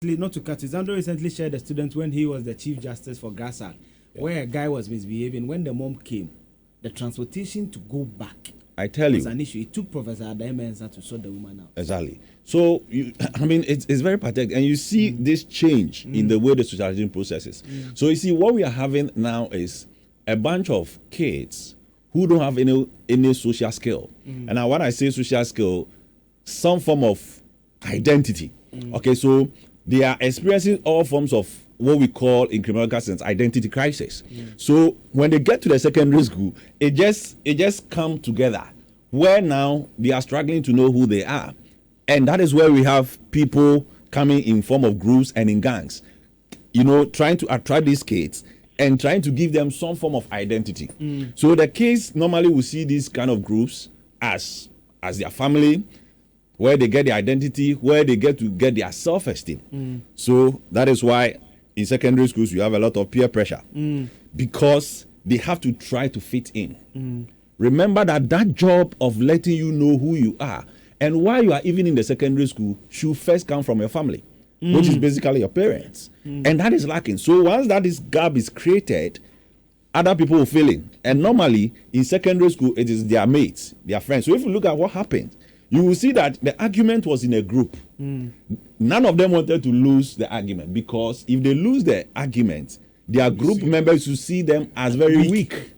not to cut it, Zando recently shared a student when he was the Chief Justice for Grasa, where a guy was misbehaving. When the mom came, the transportation to go back, I tell was you, an issue. It took Professor Adaimensa to sort the woman out. Exactly. So, I mean, it's very pathetic. And you see this change in the way the socialization processes. So, you see, what we are having now is a bunch of kids who don't have any social skill. And now, when I say social skill, some form of identity. Okay, so they are experiencing all forms of what we call in criminal sense identity crisis. So when they get to the secondary school, it just come together where now they are struggling to know who they are, and that is where we have people coming in form of groups and in gangs, trying to attract these kids and trying to give them some form of identity. So the kids normally will see these kind of groups as their family, where they get their identity, where they get to get their self-esteem. So that is why in secondary schools you have a lot of peer pressure because they have to try to fit in. Remember that job of letting you know who you are and why you are even in the secondary school should first come from your family, which is basically your parents. And that is lacking. So once this gap is created, other people will fill in. And normally in secondary school, it is their mates, their friends. So if you look at what happened, you will see that the argument was in a group. None of them wanted to lose the argument because if they lose the argument, their group members will see them as very weak.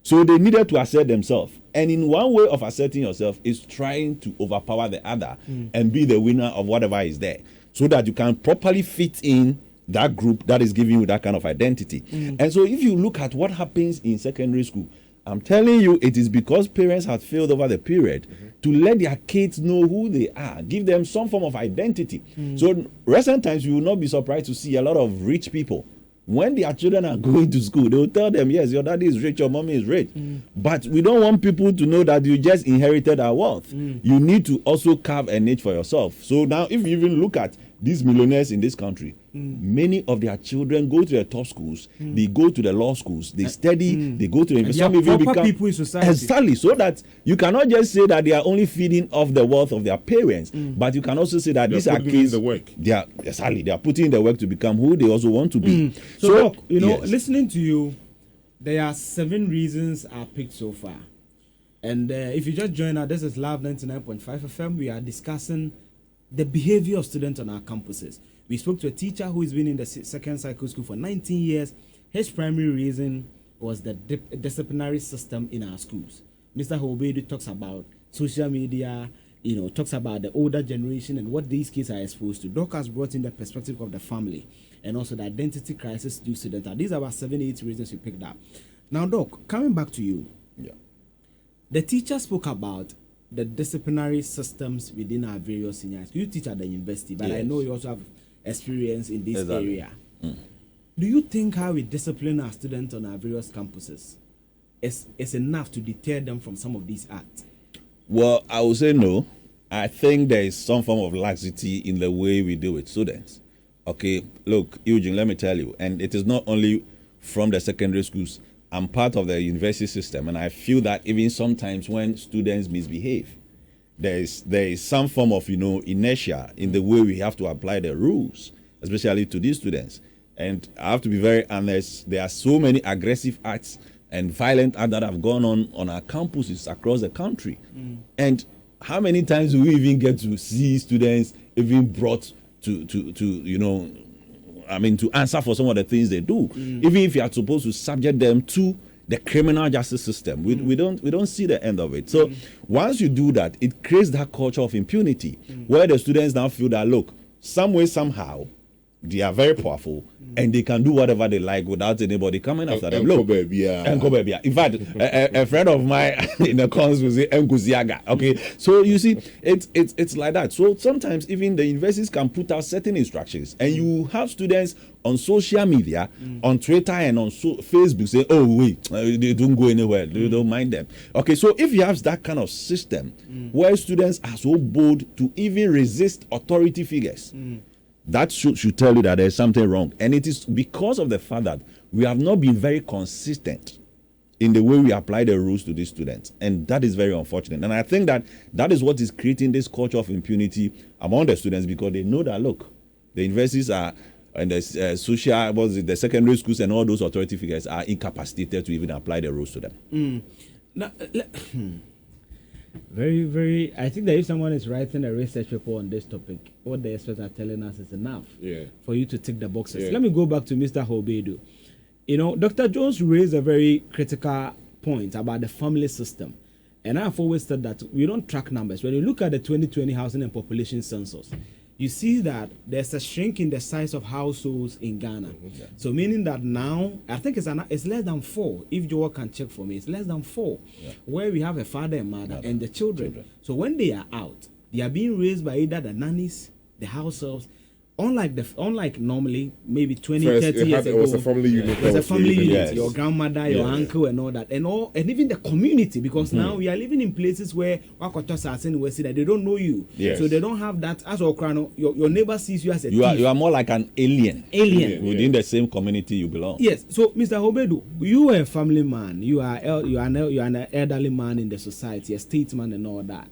So they needed to assert themselves. And in one way of asserting yourself is trying to overpower the other and be the winner of whatever is there so that you can properly fit in that group that is giving you that kind of identity. And so if you look at what happens in secondary school, I'm telling you, it is because parents have failed over the period to let their kids know who they are, give them some form of identity. So recent times, you will not be surprised to see a lot of rich people. When their children are going to school, they will tell them, yes, your daddy is rich, your mommy is rich. But we don't want people to know that you just inherited our wealth. You need to also carve a niche for yourself. So now, if you even look at these millionaires in this country, many of their children go to the top schools, they go to the law schools, they study, they go to the university. Some even become people in society. Exactly, so that you cannot just say that they are only feeding off the wealth of their parents, but you can also say that these are kids. They are putting in the work to become who they also want to be. So Doc, listening to you, there are 7 reasons I picked so far. And if you just join us, this is Love 99.5 FM. We are discussing the behavior of students on our campuses. We spoke to a teacher who has been in the second cycle school for 19 years. His primary reason was the disciplinary system in our schools. Mr. Hall-Baidoo talks about social media, talks about the older generation and what these kids are exposed to. Doc has brought in the perspective of the family and also the identity crisis due students. These are about 7-8 reasons we picked up. Now, Doc, coming back to you. Yeah. The teacher spoke about the disciplinary systems within our various seniors. You teach at the university, but yes, I know you also have experience in this area. Do you think how we discipline our students on our various campuses is enough to deter them from some of these acts? Well, I would say no. I think there is some form of laxity in the way we deal with students. Okay, look, Eugene, let me tell you, and it is not only from the secondary schools. I'm part of the university system, and I feel that even sometimes when students misbehave, there is some form of inertia in the way we have to apply the rules, especially to these students. And I have to be very honest, there are so many aggressive acts and violent acts that have gone on our campuses across the country. And how many times do we even get to see students even brought to answer for some of the things they do, even if you are supposed to subject them to the criminal justice system. We don't see the end of it. So once you do that, it creates that culture of impunity where the students now feel that, look, some way, somehow, they are very powerful and they can do whatever they like without anybody coming after them. Look, in fact, a friend of mine in the cons will say Enguziaga. Okay, so you see, it's like that. So sometimes even the universities can put out certain instructions, and you have students on social media, on Twitter and on Facebook say, "Oh wait, they don't go anywhere. They don't mind them." Okay, so if you have that kind of system where students are so bold to even resist authority figures. That should tell you that there's something wrong. And it is because of the fact that we have not been very consistent in the way we apply the rules to these students. And that is very unfortunate. And I think that is what is creating this culture of impunity among the students, because they know that, look, The universities are, and the social, the secondary schools and all those authority figures are incapacitated to even apply the rules to them. Now, very, very. I think that if someone is writing a research report on this topic, what the experts are telling us is enough for you to tick the boxes. Yeah. Let me go back to Mr. Hall-Baidoo. You know, Dr. Jones raised a very critical point about the family system. And I've always said that we don't track numbers. When you look at the 2020 housing and population census, you see that there's a shrink in the size of households in Ghana. Yeah. So meaning that now, I think it's less than 4. If Joel can check for me, it's less than 4, where we have a father and mother and the children. So when they are out, they are being raised by either the nannies, the house helps. Unlike normally, maybe 20, 30 years ago, it was a family unit. it was a family unit, Yes. your grandmother, your uncle, and all that, and even the community, because now we are living in places where that they don't know you, Yes. so they don't have that. As your neighbor sees you as a You thief. are more like an alien within Yeah. the same community you belong. Yes. So, Mr. Hall-Baidoo, you are a family man. You are an elderly man in the society, a statesman, and all that.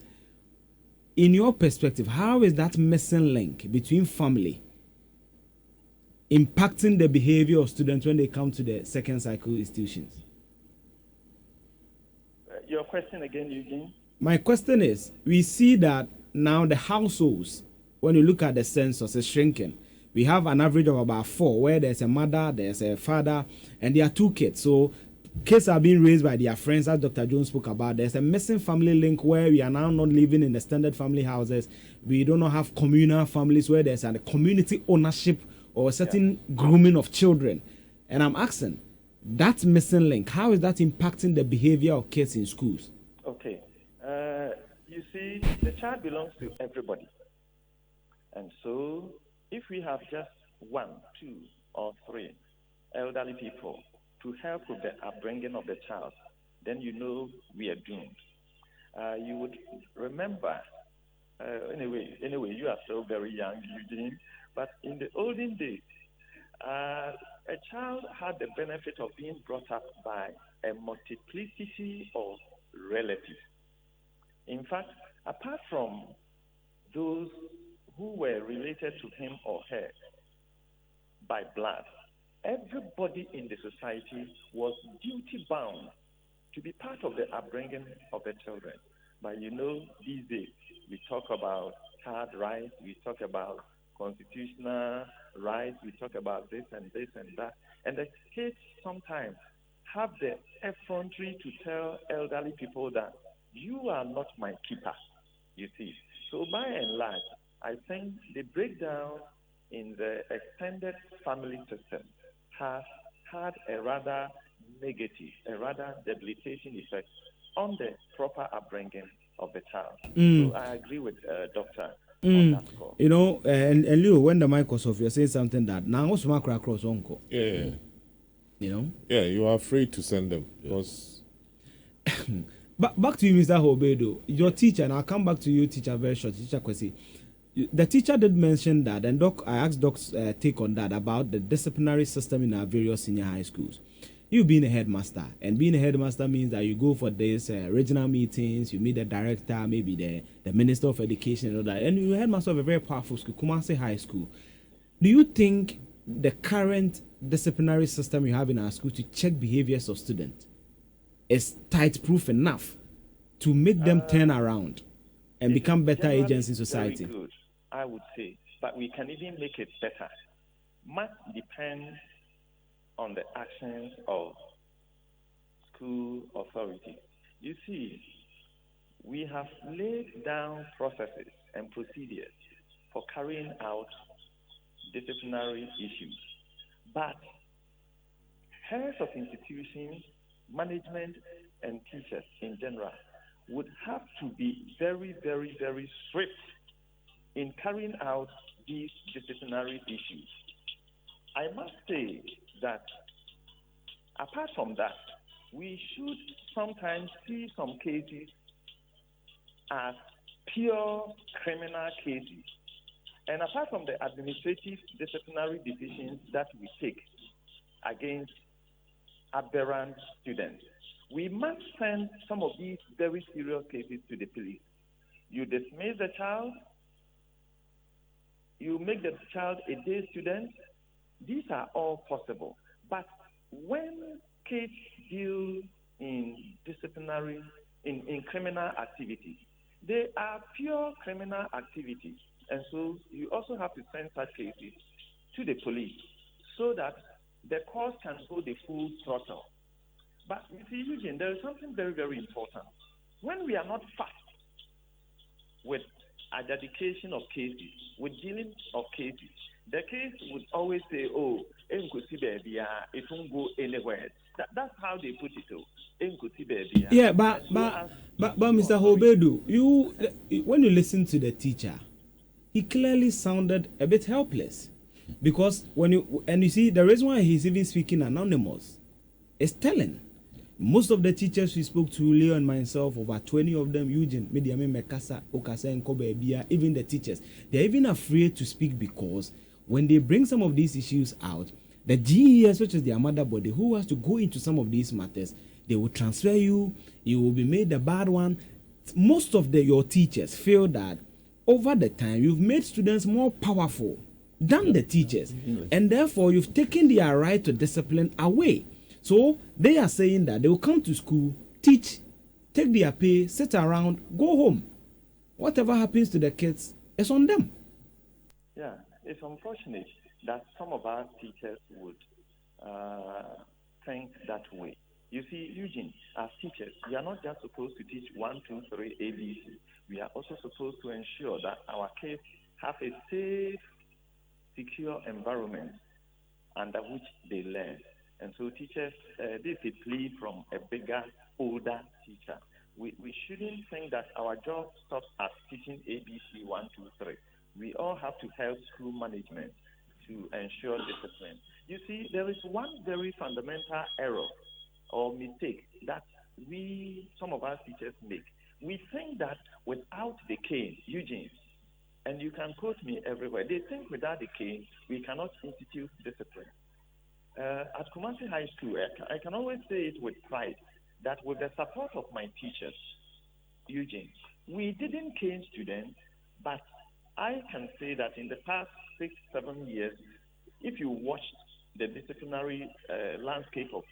In your perspective, how is that missing link between family impacting the behavior of students when they come to the second cycle institutions? Your question again, Eugene? My question is, we see that now the households, when you look at the census, is shrinking. We have an average of about 4, where there's a mother, there's a father, and there are 2 kids. So kids are being raised by their friends, as Dr. Jones spoke about. There's a missing family link where we are now not living in the standard family houses. We do not have communal families where there's a community ownership or a certain grooming of children. And I'm asking, that missing link, how is that impacting the behavior of kids in schools? Okay. You see, the child belongs to everybody. And so, if we have just 1, 2, or 3 elderly people to help with the upbringing of the child, then you know we are doomed. You would remember, anyway, you are still very young, Eugene, but in the olden days, a child had the benefit of being brought up by a multiplicity of relatives. In fact, apart from those who were related to him or her by blood, everybody in the society was duty-bound to be part of the upbringing of the children. But you know, these days, we talk about child rights, we talk about constitutional rights, we talk about this and that. And the kids sometimes have the effrontery to tell elderly people that you are not my keeper, you see. So by and large, I think the breakdown in the extended family system has had a rather negative, a rather debilitating effect on the proper upbringing of the child. So I agree with Doctor on that score. You know, and Leo, when the mic was off, you're saying something that now what's my crack cross uncle? Yeah. You know? Yeah, you are afraid to send them because. But back to you, Mr. Hall-Baidoo, your teacher, and I'll come back to you, teacher, very short. Teacher Kwesi, the teacher did mention that, and Doc, I asked Doc's take on that about the disciplinary system in our various senior high schools. You being a headmaster, and being a headmaster means that you go for these regional meetings, you meet the director, maybe the minister of education and all that, and you're headmaster of a very powerful school, Kumasi High School. Do you think the current disciplinary system you have in our school to check behaviors of students is tight-proof enough to make them turn around and become better agents in society? Very good, I would say, but we can even make it better. Much depends on the actions of school authorities. You see, we have laid down processes and procedures for carrying out disciplinary issues, but heads of institutions, management, and teachers in general would have to be very, very, very strict in carrying out these disciplinary issues. I must say that apart from that, we should sometimes see some cases as pure criminal cases. And apart from the administrative disciplinary decisions that we take against aberrant students, we must send some of these very serious cases to the police. You dismiss the child, you make the child a day student. These are all possible. But when kids deal in disciplinary, in criminal activities, they are pure criminal activities. And so you also have to send such cases to the police so that the court can go the full throttle. But you see, Eugene, there is something very, very important. When we are not fast with adjudication of cases, with dealing of cases, the case would always say, oh, it won't go anywhere. That's how they put it. Yeah, but Mr. Hall-Baidoo, when you listen to the teacher, he clearly sounded a bit helpless, because you see the reason why he's even speaking anonymous is telling. Most of the teachers we spoke to, Leo and myself, over 20 of them, Eugene, Mediame Mekasa, Okasa, and Kobe Ebia, even the teachers, they're even afraid to speak, because when they bring some of these issues out, the GES, which is their mother body, who has to go into some of these matters, they will transfer you, you will be made the bad one. Most of your teachers feel that over the time, you've made students more powerful than the teachers, and therefore you've taken their right to discipline away. So they are saying that they will come to school, teach, take their pay, sit around, go home. Whatever happens to the kids is on them. Yeah, it's unfortunate that some of our teachers would think that way. You see, Eugene, as teachers, we are not just supposed to teach 1, 2, 3, ABC. We are also supposed to ensure that our kids have a safe, secure environment under which they learn. And so teachers, this is a plea from a bigger, older teacher. We shouldn't think that our job stops at teaching ABC 1, 2, 3. We all have to help school management to ensure discipline. You see, there is one very fundamental error or mistake that some of our teachers make. We think that without the cane, Eugene, and you can quote me everywhere, they think without the cane, we cannot institute discipline. At Kumasi High School, I can always say it with pride that with the support of my teachers, Eugene, we didn't cane students, but I can say that in the past 6, 7 years, if you watched the disciplinary landscape of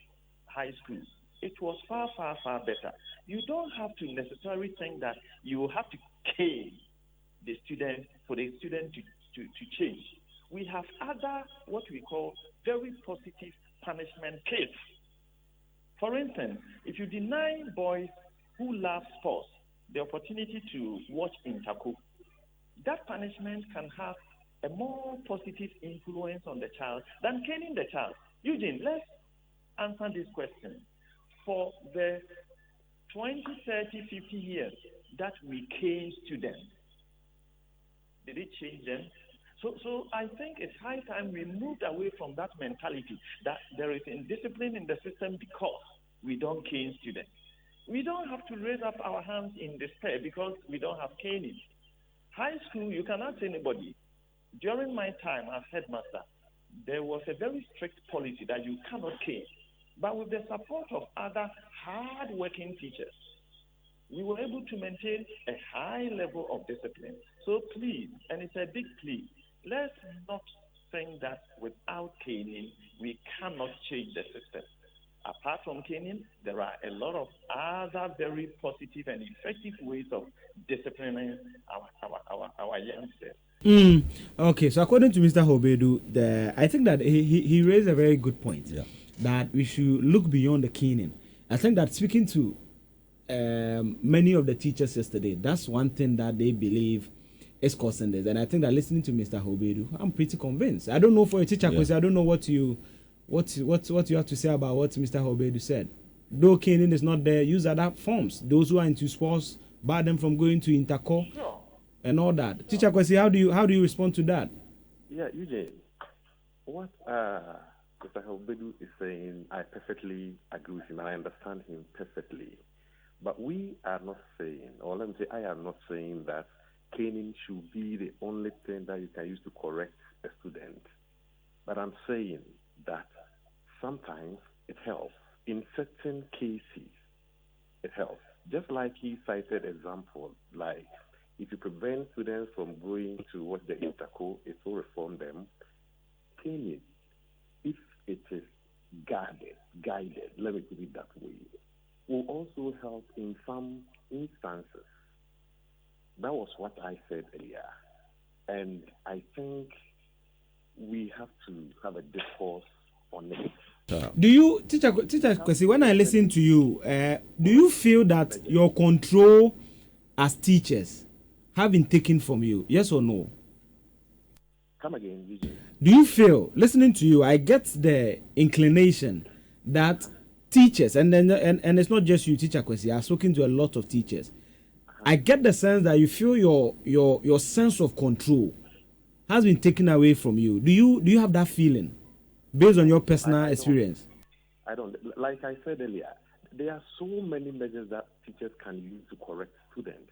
high school, it was far, far, far better. You don't have to necessarily think that you have to cane the student for the student to change. We have other, what we call, very positive punishment kits. For instance, if you deny boys who love sports the opportunity to watch Interco, that punishment can have a more positive influence on the child than caning the child. Eugene, let's answer this question. For the 20, 30, 50 years that we cane students, did it change them? So I think it's high time we moved away from that mentality that there is indiscipline in the system because we don't cane students. We don't have to raise up our hands in despair because we don't have caning. High school, you can ask anybody. During my time as headmaster, there was a very strict policy that you cannot cane. But with the support of other hard-working teachers, we were able to maintain a high level of discipline. So please, and it's a big plea, let's not think that without caning, we cannot change the system. Apart from caning, there are a lot of other very positive and effective ways of disciplining our youngsters. Okay, so according to Mr. Hall-Baidoo, I think that he raised a very good point, that we should look beyond the caning. I think that speaking to many of the teachers yesterday, that's one thing that they believe is causing this. And I think that listening to Mr. Hall-Baidoo, I'm pretty convinced. I don't know for a teacher, because I don't know what you have to say about what Mr. Hall-Baidoo said. Though caning is not there, use other forms. Those who are into sports, bar them from going to Interco and all that. Teacher Kwesi, how do you respond to that? Yeah, Eugene, what Mr. Hall-Baidoo is saying, I perfectly agree with him and I understand him perfectly. But we are not saying, or let me say, I am not saying that caning should be the only thing that you can use to correct a student. But I'm saying that sometimes it helps. In certain cases, it helps. Just like he cited example, like if you prevent students from going to what the interco, it will reform them. Caning, if it is guided, let me put it that way, will also help in some instances. That was what I said earlier. And I think we have to have a discourse on it. Do you, teacher Kwesi, when I listen to you, do you feel that your control as teachers have been taken from you? Yes or no? Come again, Vision. Do you feel, listening to you, I get the inclination that teachers, and it's not just you, teacher Kwesi, I've spoken to a lot of teachers. I get the sense that you feel your sense of control has been taken away from you. Do you have that feeling based on your personal experience? I don't. Like I said earlier, there are so many measures that teachers can use to correct students.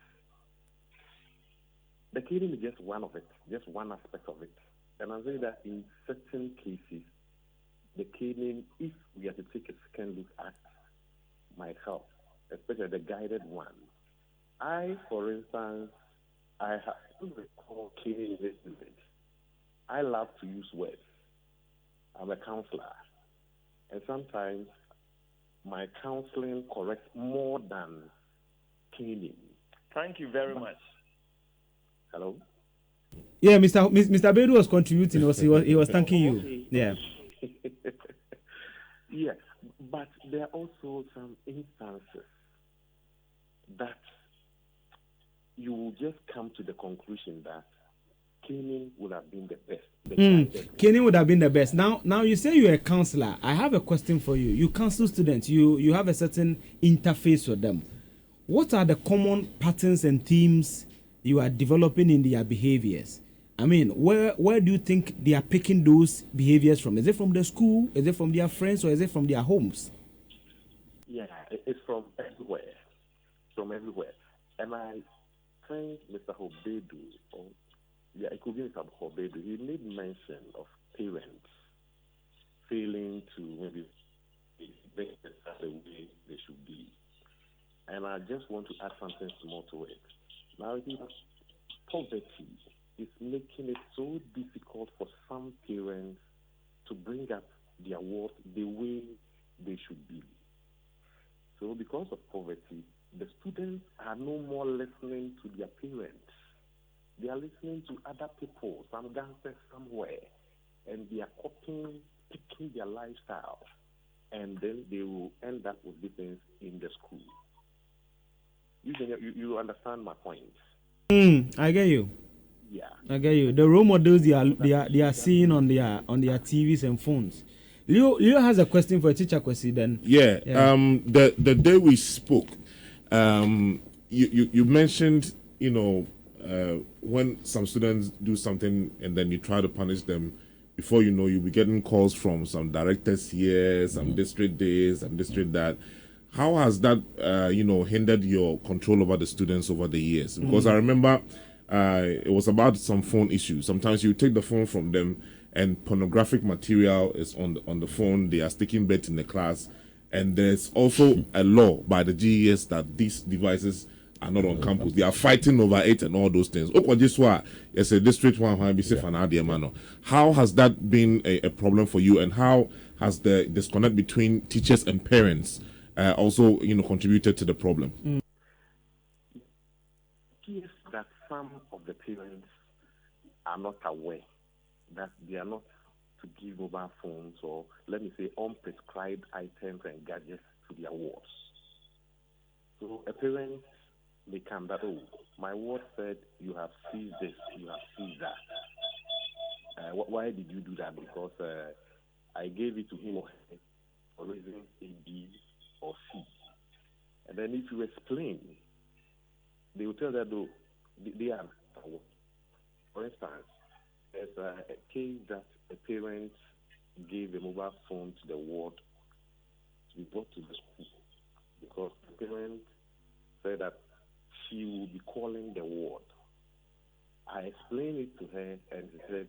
The caning is just one of it, just one aspect of it. And I say that in certain cases, the caning, if we have to take a second look at, might help, especially the guided one. For instance, I have recall caning this village. I love to use words. I'm a counselor. And sometimes my counseling corrects more than caning. Thank you very much. Hello? Yeah, Mr. Hall-Baidoo was contributing. He was thanking you. Okay. Yeah. Yes, but there are also some instances that you will just come to the conclusion that caning would have been the best. Caning would have been the best. Now you say you're a counselor. I have a question for you. You counsel students. You have a certain interface with them. What are the common patterns and themes you are developing in their behaviors? I mean, where do you think they are picking those behaviors from? Is it from the school? Is it from their friends? Or is it from their homes? Yeah, it's from everywhere. From everywhere. And I think Mr. Hall-Baidoo, it could be Mr. Hall-Baidoo, he made mention of parents failing to maybe make the way they should be. And I just want to add something small to it. Now, poverty is making it so difficult for some parents to bring up their work the way they should be. So because of poverty, the students are no more listening to their parents. They are listening to other people, some gangsters somewhere, and they are picking their lifestyle. And then they will end up with these things in the school. You understand my point? I get you. Yeah. I get you. The role models they are seeing on their TVs and phones. Leo has a question for teacher Kwesi then. Yeah. The day we spoke, you mentioned, when some students do something and then you try to punish them, before you know, you'll be getting calls from some directors here, some district this, some district that. How has that, hindered your control over the students over the years? Because I remember it was about some phone issues. Sometimes you take the phone from them and pornographic material is on the phone. They are sticking bets in the class. And there's also a law by the GES that these devices are not on campus. They are fighting over it and all those things. It's a district one. How has that been a problem for you? And how has the disconnect between teachers and parents also, contributed to the problem? Yes, that some of the parents are not aware that they are not to give mobile phones or, let me say, unprescribed items and gadgets to their wards. So a parent may come that, my ward said you have seized this, you have seized that. Why did you do that? Because I gave it to him or her for reason A, B, or C. And then if you explain, they will tell that they are. For instance, there's a case that a parent gave a mobile phone to the ward to be brought to the school because the parent said that she will be calling the ward. I explained it to her and she said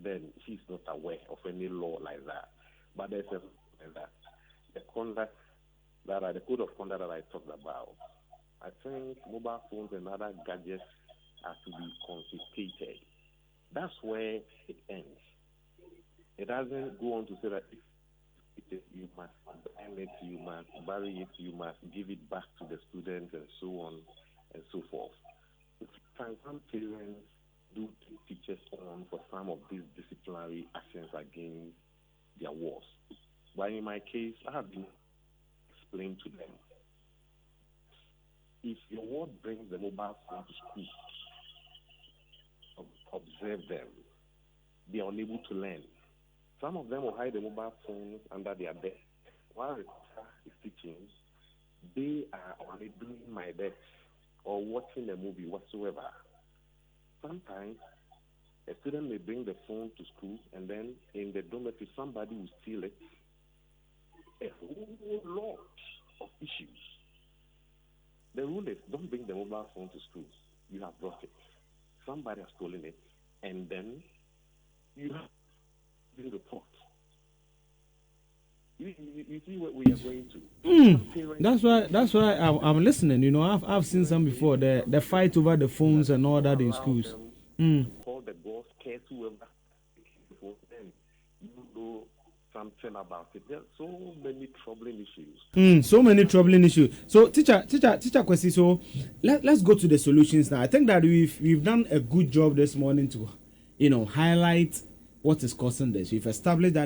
then she's not aware of any law like that. But there's the conduct the code of conduct that I talked about I think mobile phones and other gadgets are to be confiscated. That's where it ends. It doesn't go on to say that you must ban it, you must bury it, you must give it back to the students, and so on and so forth. Some parents do take teachers on for some of these disciplinary actions against their wards. But in my case, I have been explained to them. If your ward brings the mobile phone to school, observe them. They are unable to learn. Some of them will hide the mobile phones under their desk. While the teacher is teaching, they are only doing my desk or watching a movie whatsoever. Sometimes a student may bring the phone to school, and then in the dormitory somebody will steal it. A whole lot of issues. The rule is don't bring the mobile phone to school. You have brought it. Somebody has stolen it, and then you have to report. You see what we are going to. That's why I'm listening. You know, I've seen some before. The fight over the phones and all that in schools. Call the boss, curse whoever, and you know something about it. There are so many troubling issues. So many troubling issues. So teacher Kwesi, so let's go to the solutions now. I think that we've done a good job this morning to, highlight what is causing this. We've established that